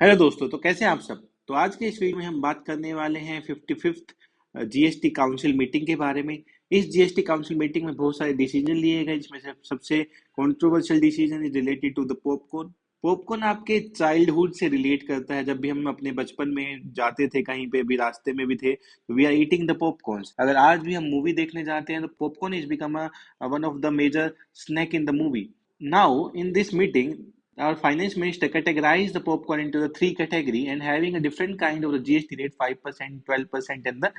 Hello दोस्तों, तो कैसे हैं आप सब। तो आज के इस वीडियो में हम बात करने वाले हैं 55th जीएसटी काउंसिल मीटिंग के बारे में। इस जीएसटी काउंसिल मीटिंग में बहुत सारे डिसीजन लिए गए, जिसमें से सबसे controversial decision is related to the popcorn. Popcorn आपके चाइल्डहुड से रिलेट करता है। जब भी हम अपने बचपन में जाते थे, कहीं पे भी रास्ते में भी थे, we are eating the popcorns. अगर आज भी हम मूवी देखने जाते हैं तो popcorn is become one of the major snack in the movie. Now, in this meeting, our finance minister categorized the popcorn into the three category and having a different kind of the GST rate 5%, 12% and the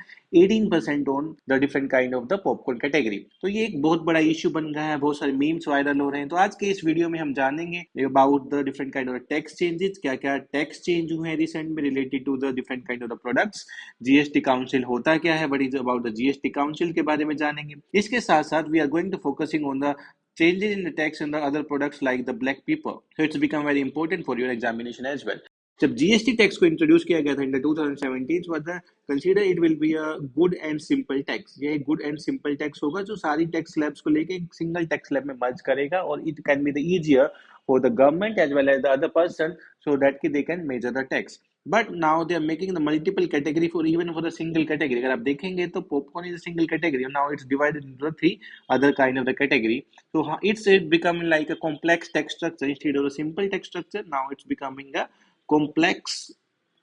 18% on the different kind of the popcorn category। तो ये एक बहुत बड़ा issue बन गया है, बहुत सारे मीम्स वायरल हो रहे हैं। तो आज के इस वीडियो में हम जानेंगे about the different kind of tax changes, क्या क्या टैक्स चेंज हुए हैं रिसेंट में related to the different kind of the products. GST council होता क्या है, what is about the GST council के बारे में जानेंगे। इसके साथ साथ we are going to focusing on the changes in the tax and the other products like the black pepper. So it's become very important for your examination as well. जब GST tax को introduce किया गया था इन 2017 consider it will be a good and simple tax. ये एक good and simple tax होगा जो सारी टैक्स स्लैब्स को लेके एक सिंगल टैक्स स्लैब में मर्ज करेगा, और it can be the easier for the government as well as the other person so that they can major the tax. But now they are making the multiple category for even for the single category. अगर आप देखेंगे तो popcorn is a single category, now it's divided into the three other kind of the category. So it's becoming like a complex text structure instead of a simple text structure. Now it's becoming a complex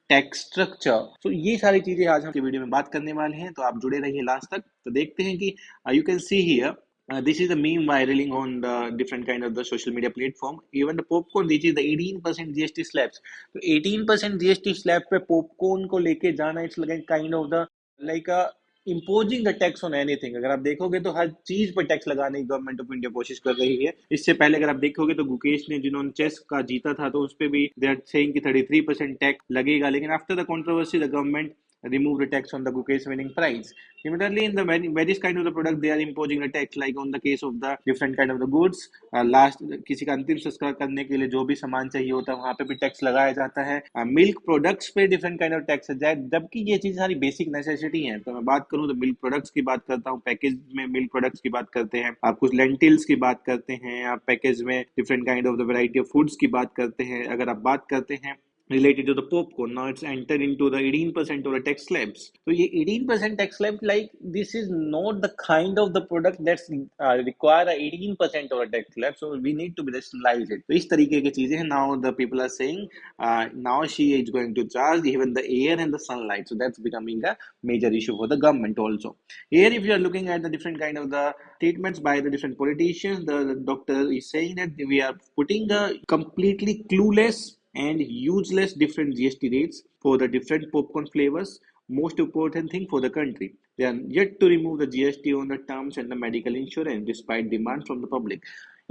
tax structure. तो ये सारी चीजें आज हम video में बात करने वाले हैं, तो आप जुड़े रहिए लास्ट तक। तो देखते हैं कि you can see here this is a meme viraling on the different kind of the social media platform. Even the popcorn reaches the 18% GST slabs. तो 18% GST slab पे popcorn को लेके जाना, it's like kind of the like a imposing the tax on anything। अगर आप देखोगे तो हर चीज पर टैक्स लगाने की गवर्नमेंट ऑफ इंडिया कोशिश कर रही है। इससे पहले अगर आप देखोगे तो गुकेश ने, जिन्होंने चेस का जीता था, तो उस पर भी दे आर सेइंग कि 33% टैक्स लगेगा, लेकिन after the controversy the government remove the tax on the Gukesh winning prize. Similarly, in the various kind of the product, they are imposing the tax, like on the case of the different kind of the goods. Last किसी का अंतिम संस्कार करने के लिए जो भी सामान चाहिए होता है, वहां पे भी टैक्स लगाया जाता है। मिल्क प्रोडक्ट्स पे डिफरेंट काइंड ऑफ टैक्स है, जबकि ये चीज सारी बेसिक नेसेसिटी है। तो मैं बात करूँ तो मिल्क प्रोडक्ट्स की बात करता हूँ, पैकेज में मिल्क प्रोडक्ट्स की बात करते हैं, आप कुछ लेंटिल्स की बात करते हैं, आप पैकेज में different kind of the variety of foods की बात करते हैं। अगर आप बात करते हैं related to the popcorn, now it's entered into the 18% or a tax slabs. So ये 18% tax slab, like this is not the kind of the product that's require a 18% or a tax slab, so we need to rationalize it. तो इस तरीके की चीजें हैं। Now the people are saying now she is going to charge even the air and the sunlight, so that's becoming a major issue for the government also. Here if you are looking at the different kind of the statements by the different politicians, the doctor is saying that we are putting a completely clueless and useless different GST rates for the different popcorn flavors. Most important thing for the country, they are yet to remove the GST on the terms and the medical insurance despite demand from the public।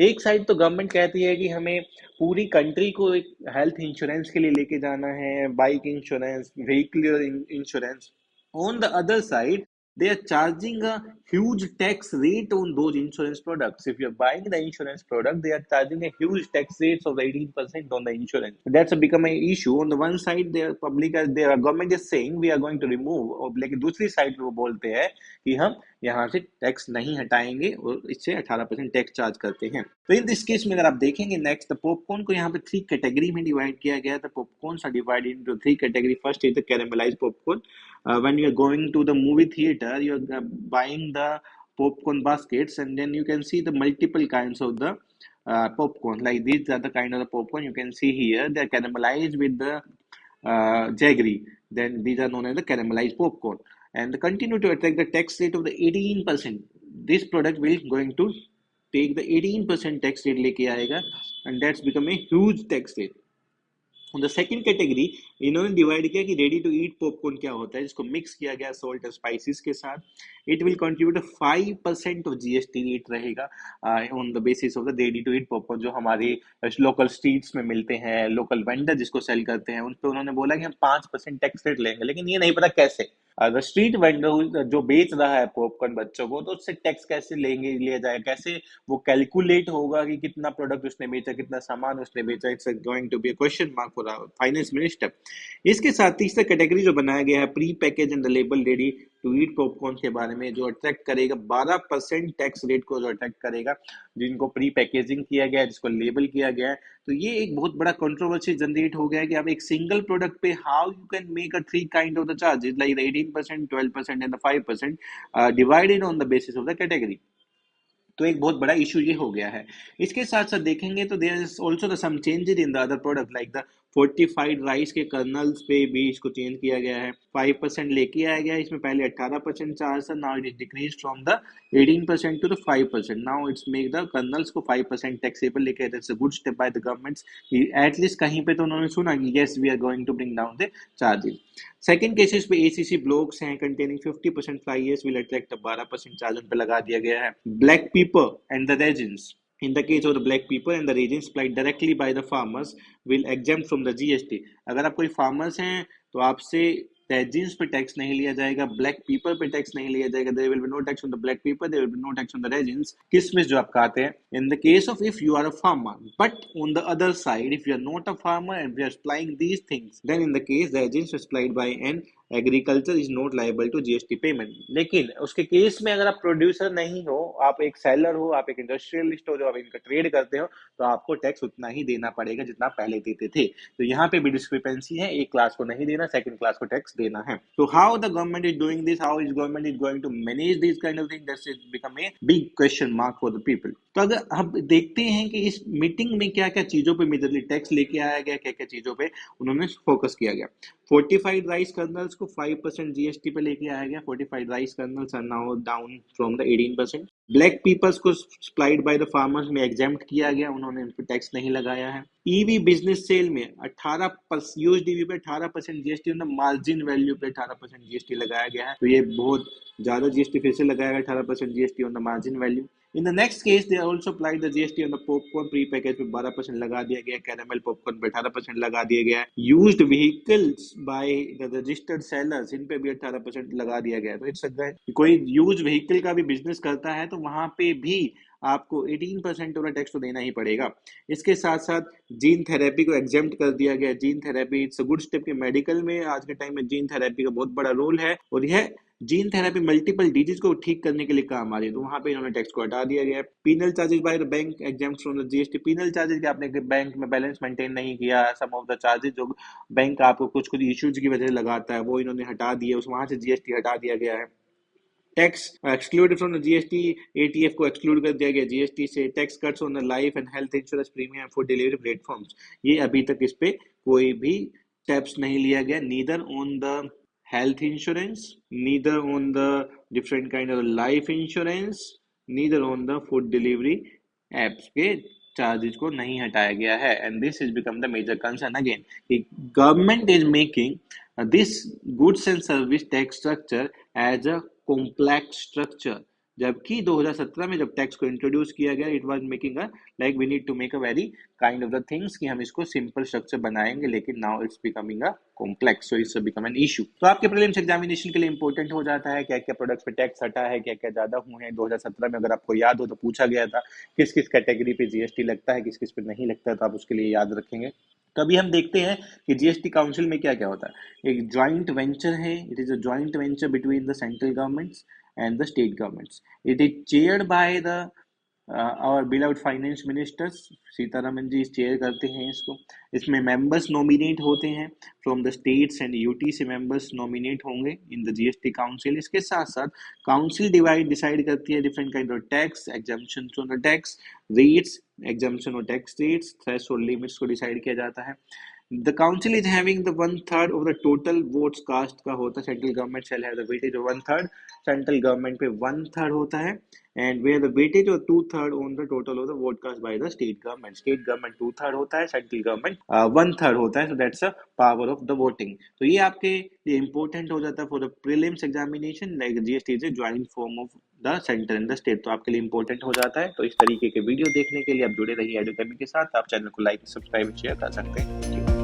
एक side तो government कहती है कि हमें पूरी country को एक health insurance के लिए लेके जाना है, bike insurance, vehicle insurance. On the other side, they are charging a huge tax rate on those insurance products. If you're buying the insurance product, they are charging a huge tax rates of 18% on the insurance. That's a become an issue. On the one side, their public, their government is saying we are going to remove, और लेकिन दूसरी side पे वो बोलते हैं कि हम यहाँ से टैक्स नहीं हटाएंगे और इससे 18% टैक्स चार्ज करते हैं। तो इन दिस केस में अगर आप देखेंगे नेक्स्ट, पॉपकॉर्न को यहाँ पे थ्री कैटेगरी में डिवाइड किया गया था। Popcorn are divided into three category. First is the caramelized popcorn. When you are going to the movie theater, you are buying the popcorn baskets, and then you can see the multiple kinds of the popcorn. Like these are the kind of the popcorn you can see here. They are caramelized with the jaggery. Then these are known as the caramelized popcorn, and continue to attract the tax rate of the 18%. This product will going to take the 18% tax rate लेके आएगा, and that's become a huge tax rate। The second category इन्होंने divide किया कि ready to eat popcorn क्या होता है, जिसको mix किया गया सॉल्ट और स्पाइसेस के साथ। It will contribute 5% of GST rate रहेगा on the basis of the ready to eat popcorn, जो हमारे लोकल स्ट्रीट्स में मिलते हैं, लोकल वेंडर जिसको सेल करते हैं, उन पर उन्होंने बोला कि हम 5% टैक्स रेट लेंगे, लेकिन ये नहीं पता कैसे। अगर स्ट्रीट वेंडर जो बेच रहा है पॉपकॉर्न बच्चों को, तो उससे टैक्स कैसे लेंगे, लिया जाए, कैसे वो कैलकुलेट होगा कि कितना प्रोडक्ट उसने बेचा, कितना सामान उसने बेचा। It's going to be a question mark for finance minister. इसके साथ तीसरा कैटेगरी जो बनाया गया है, pre package and the label ready to eat popcorn के बारे में, जो अट्रैक्ट करेगा 12% टैक्स रेट को, जो अट्रैक्ट करेगा, जिनको प्री पैकेजिंग किया गया है, जिसको लेबल किया गया है। तो ये एक बहुत बड़ा कंट्रोवर्सी जनरेट हो गया है कि आप एक सिंगल प्रोडक्ट पे how you can make a three kind of the charges like 18%, 12% and 5% divided on the basis of the category. तो एक बहुत बड़ा इशू ये हो गया है। इसके साथ साथ देखेंगे तो there is also the some changes in the other product like the fortified rice के कर्नल्स पे भी इसको चेंज किया गया है, 5% लेके आया गया है। इसमें पहले 18% चार्ज था, now it is decrease from the 18% to the 5%। Now it's make the kernels को 5% टैक्सेबल लेके, that's a good step by the governments. At least कहीं पे तो उन्होंने सुना कि yes we are going to bring down the charges. Second cases पे ACC blocks हैं containing 50% fly ash will attract 12% charge उन पे लगा दिया गया है। Black paper and the resins, in the case of the black pepper and the region supplied directly by the farmers will exempt from the GST। अगर आप कोई farmers हैं तो आपसे रेजिन्स पे टैक्स नहीं लिया जाएगा, ब्लैक पेपर पे टैक्स नहीं लिया जाएगा। There will be no tax on the black paper, there will be no tax on the raisins, किशमिश जो आप खाते हैं। In the case of if you are a farmer, but on the other side if you are not a farmer and we are supplying these things, then in the case raisins supplied by an agriculture is not liable to GST payment. लेकिन उसके case में अगर आप producer नहीं हो, आप एक seller हो, आप एक इंडस्ट्रियलिस्ट हो, जो आप इनका ट्रेड करते हो, तो आपको टैक्स उतना ही देना पड़ेगा जितना पहले देते थे। तो यहाँ पे भी डिस्क्रिपेंसी है, एक क्लास को नहीं देना, सेकंड क्लास को टैक्स देना है। तो how the government is doing this, how is government is going to manage this kind of thing, that's become a big question mark for the people. तो अगर हम देखते हैं कि इस मीटिंग में क्या क्या चीजों पे मेजरली टैक्स लेके आया गया, क्या क्या चीजों पे उन्होंने फोकस किया गया। फोर्टिफाइड राइस कर्नल्स को 5% जीएसटी पे लेके आया गया। Fortified rice kernels are now down from the 18%। Black peppers को सप्लाइड बाय द फार्मर्स में एग्जेम्प्ट किया गया, उन्होंने उन पर टैक्स नहीं लगाया है। ईवी बिजनेस सेल में 18% यूएसडीवी पे 18% GST, on the margin value पे 18% जीएसटी लगाया गया है। तो ये बहुत ज्यादा जीएसटी फिर से लगाया गया, 18% GST on the margin value. In the next case, they also applied the GST on the popcorn pre-packaged पे 12% लगा दिया गया, कैरामल पॉपकॉर्न पे 18% लगा दिया गया, used vehicles by the registered sellers इन पे भी 18% लगा दिया गया। तो इट्स कोई यूज व्हीकल का भी बिजनेस करता है तो वहां पे भी आपको 18% का टैक्स तो देना ही पड़ेगा। इसके साथ साथ जीन थेरेपी को एग्जेम्प्ट कर दिया गया। Gene therapy it's a good step कि मेडिकल में आज के टाइम में जीन थेरेपी का बहुत बड़ा रोल है, और यह जीन थेरेपी मल्टीपल डिजीज को ठीक करने के लिए काम आ रही है, तो वहां पे इन्होंने टैक्स को हटा दिया गया। Penal charges by the bank exempt from the GST. Penal charges कि आपने बैंक में बैलेंस मेंटेन नहीं किया, सम ऑफ द चार्जेस जो बैंक आपको कुछ कुछ इश्यूज की वजह से लगाता है वो इन्होंने हटा दिया, उस वहां से जीएसटी हटा दिया गया है। Tax excluded from the GST, ETF को एक्सक्लूड कर दिया गया जीएसटी से। Tax cuts on the life and health insurance premium for delivery platforms, ये अभी तक इस पे कोई भी टैक्स नहीं लिया गया, neither on the health insurance, neither on the different kind of life insurance, neither on the food delivery apps के चार्जेस को नहीं हटाया गया है। And this is become the major concern again कि government is making this goods and service tax structure as a complex structure, जबकि 2017 में जब टैक्स को इंट्रोड्यूस किया गया it was making a like we need to make a very kind of the things कि हम इसको सिंपल स्ट्रक्चर बनाएंगे, लेकिन now it's becoming a complex, so it's become an issue. तो आपके प्रीलिम्स एग्जामिनेशन के लिए इंपॉर्टेंट हो जाता है क्या क्या प्रोडक्ट्स पे टैक्स हटा है, क्या क्या ज्यादा हुए हैं। 2017 में अगर आपको याद हो तो पूछा गया था किस किस कैटेगरी पे जीएसटी लगता है, किस किस पे नहीं लगता है, तो आप उसके लिए याद रखेंगे। तो अभी हम देखते हैं कि जीएसटी काउंसिल में क्या क्या होता है। एक ज्वाइंट वेंचर है, it is a joint venture between the central governments and the state governments. It is chaired by the our beloved finance ministers, Sitharaman ji chair करते हैं इसको। इसमें मेंबर्स नॉमिनेट होते हैं from the states and UT से members nominate होंगे in the GST council. इसके साथ साथ काउंसिल डिसाइड करती है different kind of tax, exemption on the tax rates, exemption on tax rates, threshold limits को डिसाइड किया जाता है। The council is having the 1/3 of the total votes cast का होता है। Central government shall have the weightage of 1/3, central government पे 1/3 होता है, एंड वेयर द वेटेज और 2/3 on the total of the vote cast by the state government. State government 2/3 होता है, central government 1/3 होता है, so that's a power of the voting. तो ये आपके लिए इंपॉर्टेंट हो जाता है for the prelims examination, like GST is a joint form of the centre and the state, तो आपके लिए इंपॉर्टेंट हो जाता है। तो इस तरीके के वीडियो देखने के लिए आप जुड़े रहिए एडुकेमी के साथ। आप चैनल को लाइक सब्सक्राइब शेयर कर सकते हैं।